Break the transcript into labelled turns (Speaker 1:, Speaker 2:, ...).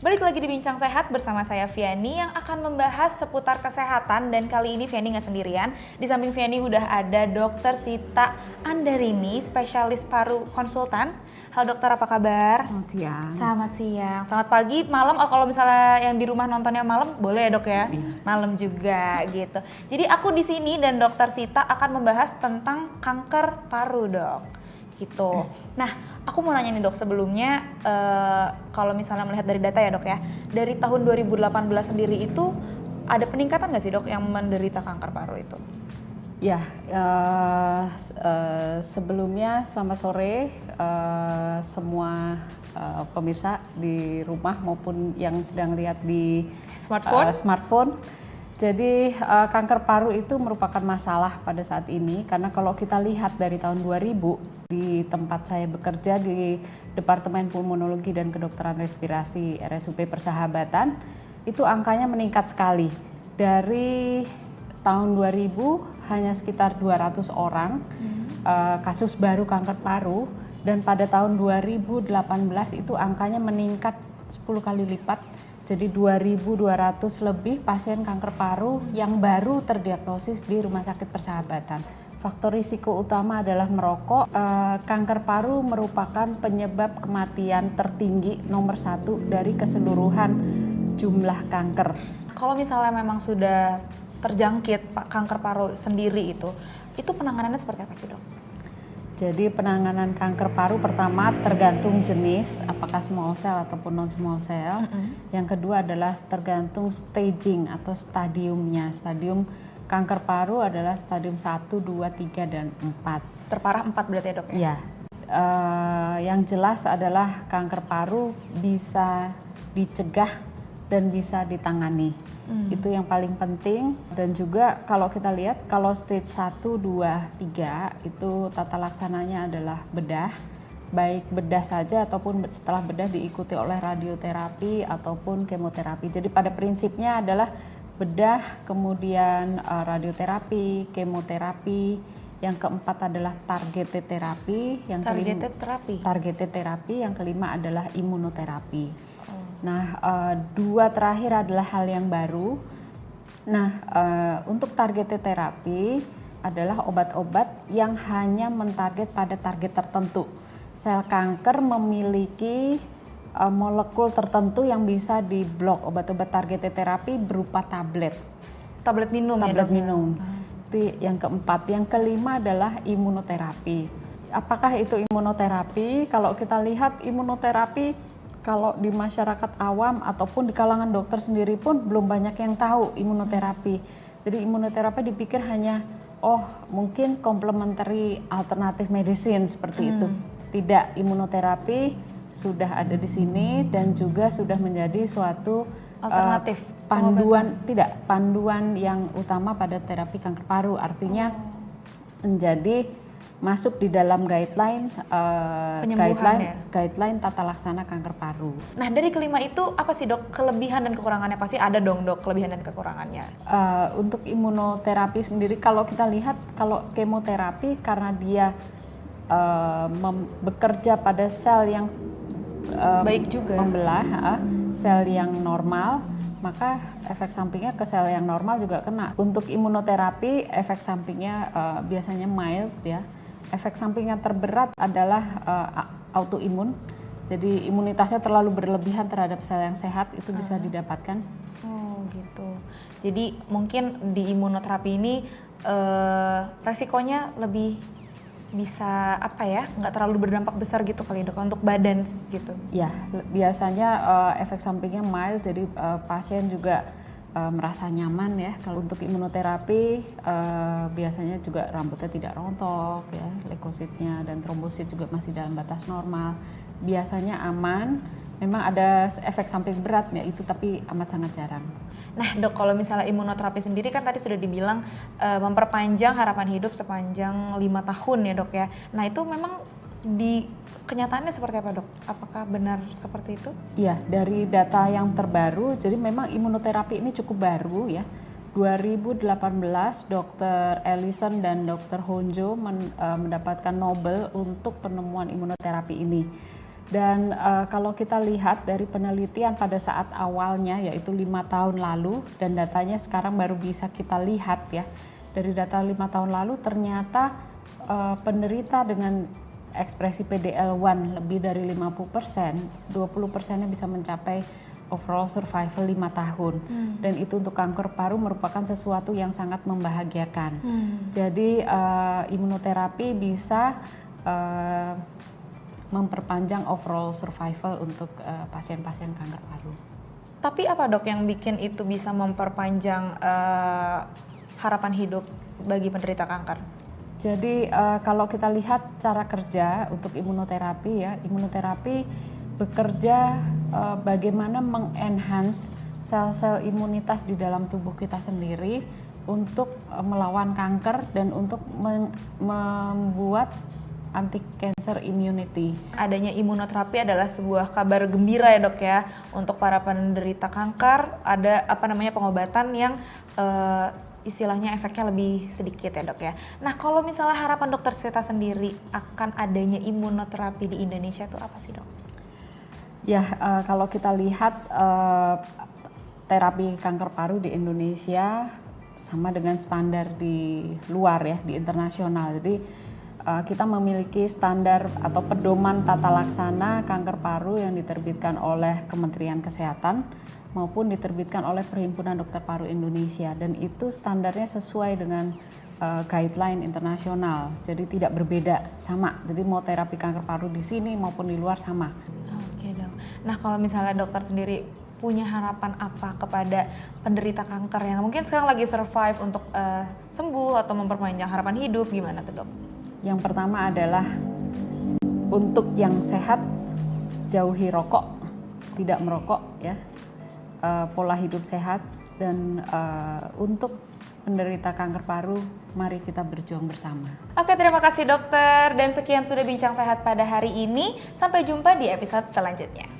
Speaker 1: Balik lagi di Bincang Sehat bersama saya Viani yang akan membahas seputar kesehatan, dan kali ini Viani nggak sendirian. Di samping Viani udah ada Dr. Sita Andarini, spesialis paru konsultan. Halo dokter, apa kabar?
Speaker 2: Selamat siang.
Speaker 1: Selamat siang, selamat pagi, malam. Oh, kalau misalnya yang di rumah nontonnya malam, boleh ya dok ya? Malam juga gitu. Jadi aku di sini dan Dr. Sita akan membahas tentang kanker paru dok. Gitu. Nah, aku mau nanya nih dok, sebelumnya kalau misalnya melihat dari data ya dok ya, dari tahun 2018 sendiri itu ada peningkatan nggak sih dok yang menderita kanker paru itu?
Speaker 2: Ya, sebelumnya selamat sore semua pemirsa di rumah maupun yang sedang lihat di smartphone. Jadi kanker paru itu merupakan masalah pada saat ini, karena kalau kita lihat dari tahun 2000 di tempat saya bekerja di Departemen Pulmonologi dan Kedokteran Respirasi RSUP Persahabatan, itu angkanya meningkat sekali. Dari tahun 2000 hanya sekitar 200 orang kasus baru kanker paru, dan pada tahun 2018 itu angkanya meningkat 10 kali lipat. Jadi 2.200 lebih pasien kanker paru yang baru terdiagnosis di Rumah Sakit Persahabatan. Faktor risiko utama adalah merokok. Kanker paru merupakan penyebab kematian tertinggi nomor 1 dari keseluruhan jumlah kanker.
Speaker 1: Kalau misalnya memang sudah terjangkit kanker paru sendiri itu penanganannya seperti apa sih dok?
Speaker 2: Jadi penanganan kanker paru pertama tergantung jenis, apakah small cell ataupun non small cell. Yang kedua adalah tergantung staging atau stadiumnya. Stadium kanker paru adalah stadium 1, 2, 3, dan 4.
Speaker 1: Terparah 4 berarti ya dok ya?
Speaker 2: Iya. Yang jelas adalah kanker paru bisa dicegah dan bisa ditangani. Itu yang paling penting. Dan juga kalau kita lihat, kalau stage 1, 2, 3 itu tata laksananya adalah bedah. Baik bedah saja ataupun setelah bedah diikuti oleh radioterapi ataupun kemoterapi. Jadi pada prinsipnya adalah bedah, kemudian radioterapi, kemoterapi. Yang keempat adalah targeted terapi. Targeted terapi. Yang kelima adalah imunoterapi. Nah, dua terakhir adalah hal yang baru. Nah, untuk targeted terapi adalah obat-obat yang hanya mentarget pada target tertentu. Sel kanker memiliki molekul tertentu yang bisa diblok. Obat-obat targeted terapi berupa tablet.
Speaker 1: Tablet minum ya dok?
Speaker 2: Tablet minum. Itu yang keempat. Yang kelima adalah imunoterapi. Apakah itu imunoterapi? Kalau kita lihat imunoterapi, kalau di masyarakat awam ataupun di kalangan dokter sendiri pun belum banyak yang tahu imunoterapi. Jadi imunoterapi dipikir hanya mungkin complementary alternative medicine seperti itu. Tidak, imunoterapi sudah ada di sini dan juga sudah menjadi suatu
Speaker 1: alternatif
Speaker 2: panduan yang utama pada terapi kanker paru. Artinya menjadi masuk di dalam guideline tata laksana kanker paru.
Speaker 1: Nah, dari kelima itu apa sih dok kelebihan dan kekurangannya? Pasti ada dong dok kelebihan dan kekurangannya.
Speaker 2: Untuk imunoterapi sendiri, kalau kita lihat, kalau kemoterapi karena dia bekerja pada sel yang
Speaker 1: baik juga
Speaker 2: membelah sel yang normal, maka efek sampingnya ke sel yang normal juga kena. Untuk imunoterapi efek sampingnya biasanya mild ya. Efek samping yang terberat adalah autoimun. Jadi imunitasnya terlalu berlebihan terhadap sel yang sehat, itu bisa didapatkan.
Speaker 1: Oh gitu. Jadi mungkin di imunoterapi ini resikonya lebih bisa nggak terlalu berdampak besar gitu kali dok untuk badan gitu.
Speaker 2: Ya, biasanya efek sampingnya mild, jadi pasien juga merasa nyaman ya. Kalau untuk imunoterapi biasanya juga rambutnya tidak rontok ya, leukositnya dan trombosit juga masih dalam batas normal. Biasanya aman. Memang ada efek samping berat ya itu, tapi amat sangat jarang.
Speaker 1: Nah dok, kalau misalnya imunoterapi sendiri kan tadi sudah dibilang memperpanjang harapan hidup sepanjang 5 tahun ya dok ya. Nah itu memang di kenyataannya seperti apa dok? Apakah benar seperti itu?
Speaker 2: Iya, dari data yang terbaru, jadi memang imunoterapi ini cukup baru ya. 2018 Dr. Ellison dan Dr. Honjo mendapatkan Nobel untuk penemuan imunoterapi ini. Dan kalau kita lihat dari penelitian pada saat awalnya yaitu 5 tahun lalu dan datanya sekarang baru bisa kita lihat ya. Dari data 5 tahun lalu ternyata penderita dengan ekspresi PDL1 lebih dari 50%, 20%-nya bisa mencapai overall survival 5 tahun. Dan itu untuk kanker paru merupakan sesuatu yang sangat membahagiakan. Jadi imunoterapi bisa memperpanjang overall survival untuk pasien-pasien kanker paru.
Speaker 1: Tapi apa dok yang bikin itu bisa memperpanjang harapan hidup bagi penderita kanker?
Speaker 2: Jadi kalau kita lihat cara kerja untuk imunoterapi ya, imunoterapi bekerja bagaimana mengenhance sel-sel imunitas di dalam tubuh kita sendiri untuk melawan kanker dan untuk membuat anti-cancer immunity.
Speaker 1: Adanya imunoterapi adalah sebuah kabar gembira ya dok ya untuk para penderita kanker. Ada pengobatan yang istilahnya efeknya lebih sedikit ya dok ya. Nah kalau misalnya harapan dokter Sita sendiri akan adanya imunoterapi di Indonesia itu apa sih dok?
Speaker 2: Ya kalau kita lihat terapi kanker paru di Indonesia sama dengan standar di luar ya, di internasional. Jadi kita memiliki standar atau pedoman tata laksana kanker paru yang diterbitkan oleh Kementerian Kesehatan maupun diterbitkan oleh Perhimpunan Dokter Paru Indonesia, dan itu standarnya sesuai dengan guideline internasional, jadi tidak berbeda, sama. Jadi mau terapi kanker paru di sini maupun di luar sama.
Speaker 1: Oke dok. Nah kalau misalnya dokter sendiri punya harapan apa kepada penderita kanker yang mungkin sekarang lagi survive untuk sembuh atau memperpanjang harapan hidup, gimana tuh dok?
Speaker 2: Yang pertama adalah untuk yang sehat, jauhi rokok, tidak merokok ya, pola hidup sehat, dan untuk penderita kanker paru, mari kita berjuang bersama.
Speaker 1: Oke, terima kasih dokter, dan sekian sudah bincang sehat pada hari ini. Sampai jumpa di episode selanjutnya.